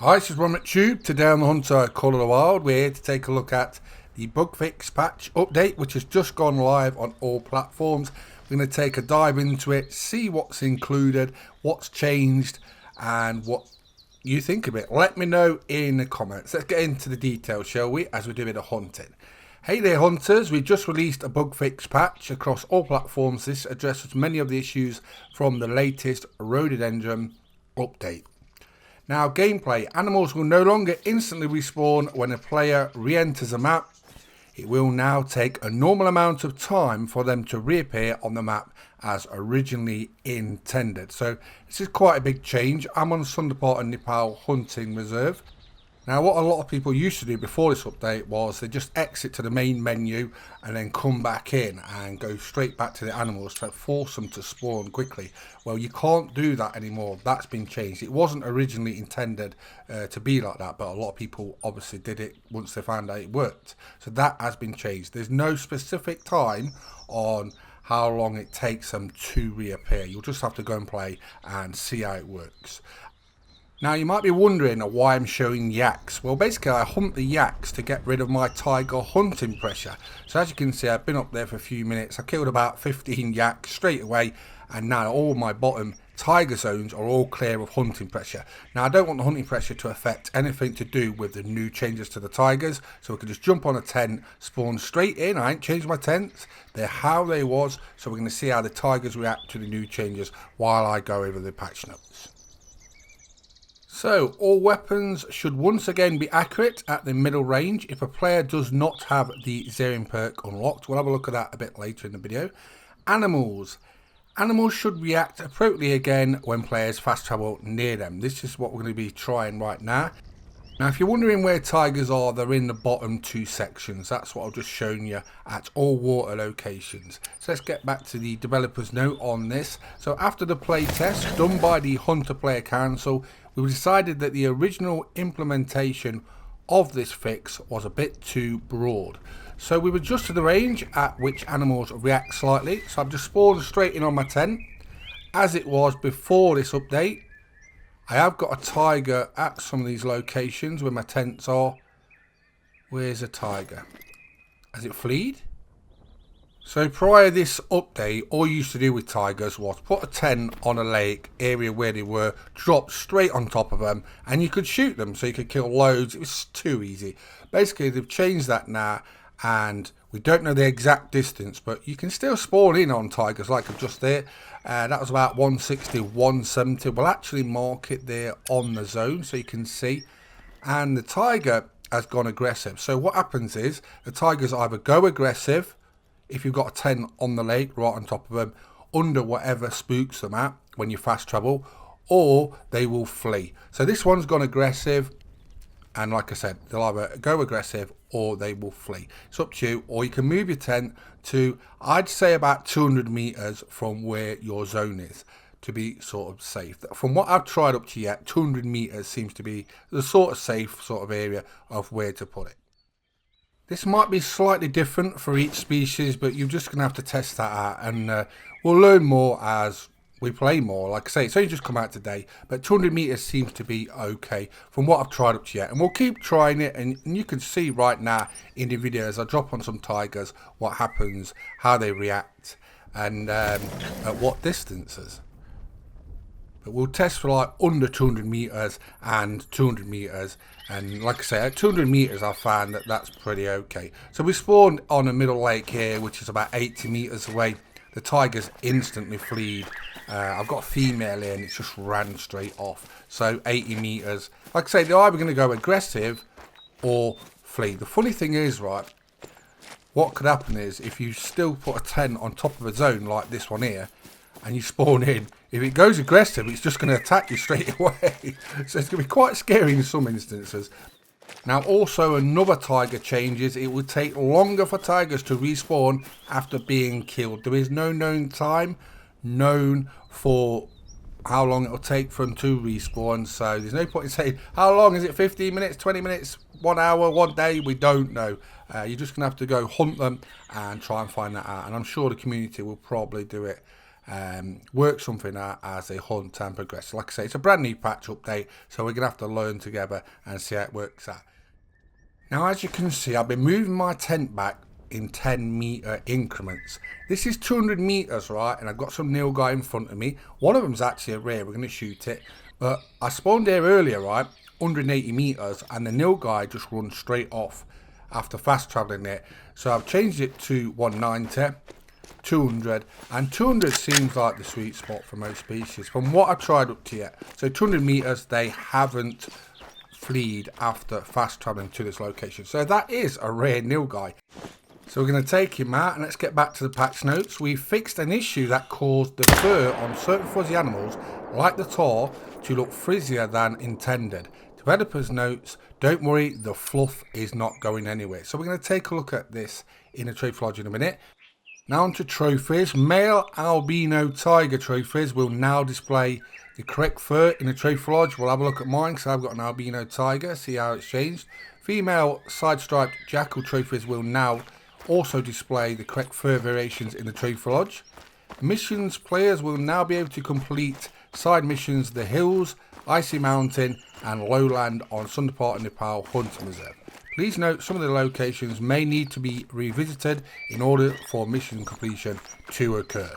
Hi, this is Ron Tube. Today on the Hunter Call of the Wild, we're here to take a look at the BUGFIX patch update, which has just gone live on all platforms. We're going to take a dive into it, see what's included, what's changed, and what you think of it. Let me know in the comments. Let's get into the details, shall we, as we do a bit of hunting. Hey there, hunters. We just released a BUGFIX patch across all platforms. This addresses many of the issues from the latest rhododendron update. Now, gameplay. Animals will no longer instantly respawn when a player re-enters a map. It will now take a normal amount of time for them to reappear on the map as originally intended. So this is quite a big change. I'm on Sunderport and Nepal Hunting Reserve. Now, what a lot of people used to do before this update was they just exit to the main menu and then come back in and go straight back to the animals to force them to spawn quickly. Well, you can't do that anymore. That's been changed. It wasn't originally intended to be like that, but a lot of people obviously did it once they found out it worked. So that has been changed. There's no specific time on how long it takes them to reappear. You'll just have to go and play and see how it works. Now, you might be wondering why I'm showing yaks. Well, basically I hunt the yaks to get rid of my tiger hunting pressure. So as you can see, I've been up there for a few minutes. I killed about 15 yaks straight away, and now all my bottom tiger zones are all clear of hunting pressure. Now, I don't want the hunting pressure to affect anything to do with the new changes to the tigers, so we can just jump on a tent, spawn straight in. I ain't changed my tents. They're how they was, so we're going to see how the tigers react to the new changes while I go over the patch notes. So, all weapons should once again be accurate at the middle range if a player does not have the zeroing perk unlocked. We'll have a look at that a bit later in the video. Animals. Animals should react appropriately again when players fast travel near them. This is what we're going to be trying right now. Now, if you're wondering where tigers are, they're in the bottom two sections. That's what I've just shown you at all water locations. So let's get back to the developer's note on this. So after the play test done by the Hunter Player Council, we decided that the original implementation of this fix was a bit too broad. So we've adjusted the range at which animals react slightly. So I've just spawned straight in on my tent as it was before this update. I have got a tiger at some of these locations where my tents are. Where's a tiger? Has it fleed? So prior to this update, all you used to do with tigers was put a tent on a lake area where they were, drop straight on top of them, and you could shoot them, so you could kill loads. It was too easy. Basically, they've changed that now, and we don't know the exact distance, but you can still spawn in on tigers like I've just there. That was about 160, 170. We'll actually mark it there on the zone so you can see. And the tiger has gone aggressive. So what happens is the tigers either go aggressive if you've got a tent on the lake right on top of them, under whatever spooks them at when you fast travel, or they will flee. So this one's gone aggressive. And like I said, they'll either go aggressive or they will flee. It's up to you. Or you can move your tent to, I'd say, about 200 meters from where your zone is to be sort of safe. From what I've tried up to yet, 200 meters seems to be the sort of safe sort of area of where to put it. This might be slightly different for each species, but you're just going to have to test that out. And we'll learn more as we play more. Like I say, it's only just come out today, but 200 meters seems to be okay from what I've tried up to yet. And we'll keep trying it, and you can see right now in the video as I drop on some tigers what happens, how they react, and at what distances. But we'll test for like under 200 meters and 200 meters. And like I say, at 200 meters I found that that's pretty okay. So we spawned on a middle lake here, which is about 80 meters away. The tigers instantly fleed. I've got a female here and it just ran straight off. So 80 meters. Like I say, they're either going to go aggressive or flee. The funny thing is, right, what could happen is if you still put a tent on top of a zone like this one here and you spawn in, if it goes aggressive, it's just going to attack you straight away. So it's going to be quite scary in some instances. Now, also another tiger changes. It will take longer for tigers to respawn after being killed. There is no known time known for how long it will take for them to respawn. So there's no point in saying, how long is it? 15 minutes, 20 minutes, 1 hour, 1 day? We don't know. You're just going to have to go hunt them and try and find that out. And I'm sure the community will probably do it work something out as they hunt and progress. Like I say, it's a brand new patch update, so we're going to have to learn together and see how it works out. Now, as you can see, I've been moving my tent back in 10-meter increments. This is 200 meters, right? And I've got some nilgai in front of me. One of them's actually a rare. We're going to shoot it. But I spawned here earlier, right? 180 meters, and the nilgai just runs straight off after fast traveling it. So I've changed it to 190, 200, and 200 seems like the sweet spot for most species from what I've tried up to yet. So 200 meters, they haven't fleed after fast traveling to this location. So that is a rare nilgai. So we're going to take him out, and let's get back to the patch notes. We fixed an issue that caused the fur on certain fuzzy animals, like the taw, to look frizzier than intended. Developers notes, don't worry, the fluff is not going anywhere. So we're going to take a look at this in a trophy lodge in a minute. Now on to trophies. Male albino tiger trophies will now display the correct fur in a trophy lodge. We'll have a look at mine because I've got an albino tiger, see how it's changed. Female side striped jackal trophies will now also display the correct fur variations in the trophy lodge. Missions players will now be able to complete side missions, the hills, icy mountain and lowland on Sundar and Nepal Hunting Reserve. Please note some of the locations may need to be revisited in order for mission completion to occur.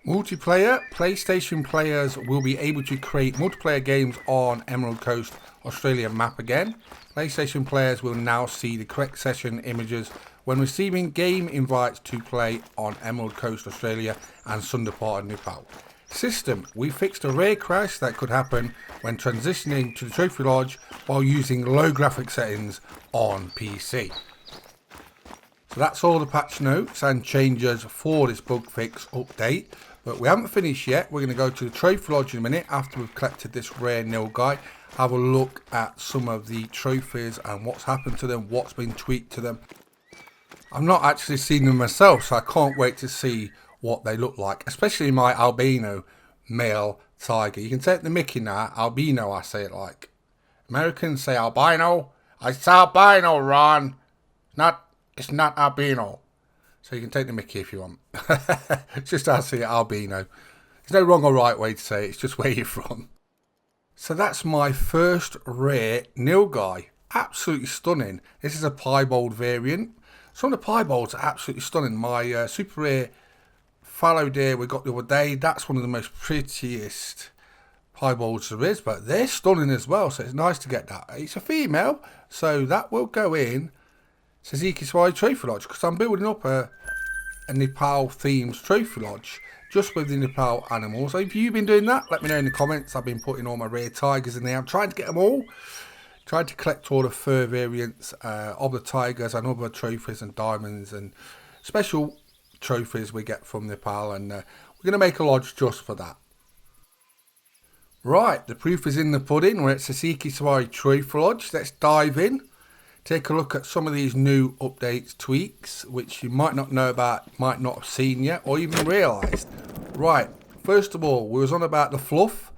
Multiplayer. PlayStation players will be able to create multiplayer games on Emerald Coast Australia map again. PlayStation players will now see the correct session images when receiving game invites to play on Emerald Coast Australia and Sundar and Nepal. System. We fixed a rare crash that could happen when transitioning to the trophy lodge while using low graphic settings on PC. So that's all the patch notes and changes for this bug fix update. But we haven't finished yet. We're going to go to the trophy lodge in a minute after we've collected this rare nilgai. Have a look at some of the trophies and what's happened to them, what's been tweaked to them. I've not actually seen them myself, so I can't wait to see what they look like, especially my albino male tiger. You can take the mickey now. Albino, I say it like. Americans say albino. I say albino, Ron. It's not albino. So you can take the mickey if you want. It's just how I say it, albino. There's no wrong or right way to say it. It's just where you're from. So that's my first rare nilgai. Absolutely stunning. This is a piebald variant. Some of the piebalds are absolutely stunning. My super rare fallow deer we got the other day, that's one of the most prettiest piebalds there is, but they're stunning as well, so it's nice to get that. It's a female, so that will go in Suzuki Swai Trophy Lodge, because I'm building up a Nepal themed trophy lodge just with the Nepal animals. So if you've been doing that, let me know in the comments. I've been putting all my rare tigers in there. I'm trying to get them all. Trying to collect all the fur variants of the tigers and other trophies and diamonds and special trophies we get from Nepal, and we're going to make a lodge just for that. Right, the proof is in the pudding. We're at Suzuki Swai Trophy Lodge. Let's dive in. Take a look at some of these new updates, tweaks, which you might not know about, might not have seen yet, or even realised. Right, first of all, we was on about the fluff.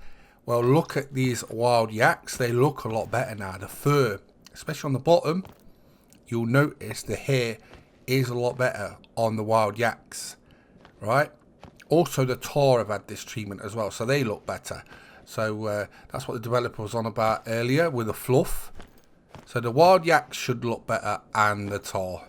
Well, look at these wild yaks. They look a lot better now. The fur, especially on the bottom, you'll notice the hair is a lot better on the wild yaks, right? Also, the taw have had this treatment as well, so they look better. So that's what the developer was on about earlier with the fluff. So the wild yaks should look better, and the taw.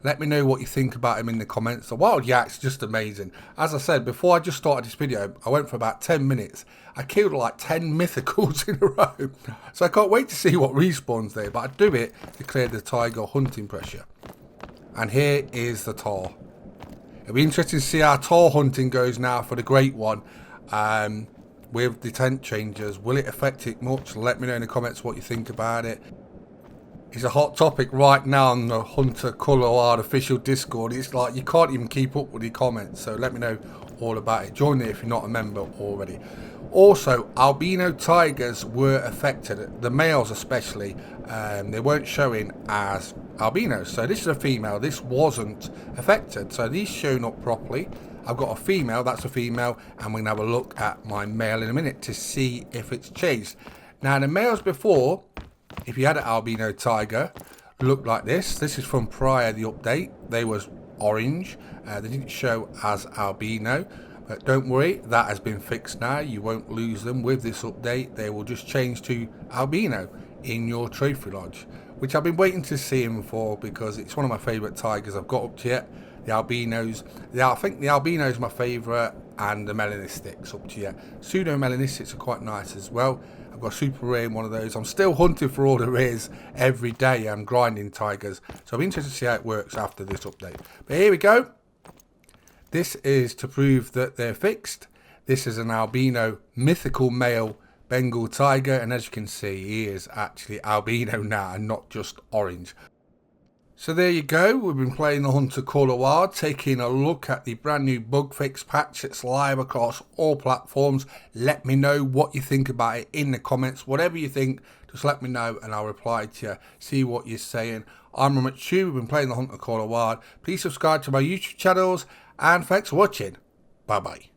Let me know what you think about him in the comments. The wild yak's just amazing. As I said, before I just started this video, I went for about 10 minutes. I killed like 10 mythicals in a row. So I can't wait to see what respawns there. But I do it to clear the tiger hunting pressure. And here is the taw. It'll be interesting to see how taw hunting goes now for the great one. With the tent changes. Will it affect it much? Let me know in the comments what you think about it. It's a hot topic right now on the Hunter Colour Hard official Discord. It's like you can't even keep up with the comments. So let me know all about it. Join it if you're not a member already. Also, albino tigers were affected. The males especially. They weren't showing as albinos. So this is a female. This wasn't affected. So these shown up properly. I've got a female. That's a female. And we're going to have a look at my male in a minute to see if it's changed. Now the males before, if you had an albino tiger, looked like this. This is from prior the update. They was orange. They didn't show as albino. But don't worry, that has been fixed now. You won't lose them with this update. They will just change to albino in your trophy lodge, which I've been waiting to see him for because it's one of my favourite tigers I've got up to yet. The albinos, I think the albino is my favourite, and the melanistics up to yet. Pseudo melanistics are quite nice as well. I've got a super rare in one of those. I'm still hunting for all the rares every day. I'm grinding tigers, so I'm interested to see how it works after this update. But here we go. This is to prove that they're fixed. This is an albino mythical male Bengal tiger, and as you can see, he is actually albino now and not just orange. So there you go, we've been playing the Hunter Call a While, taking a look at the brand new bug fix patch that's live across all platforms. Let me know what you think about it in the comments. Whatever you think, just let me know and I'll reply to you, see what you're saying. I'm Chu, we've been playing the Hunter Call a While. Please subscribe to my YouTube channels, and thanks for watching. Bye bye.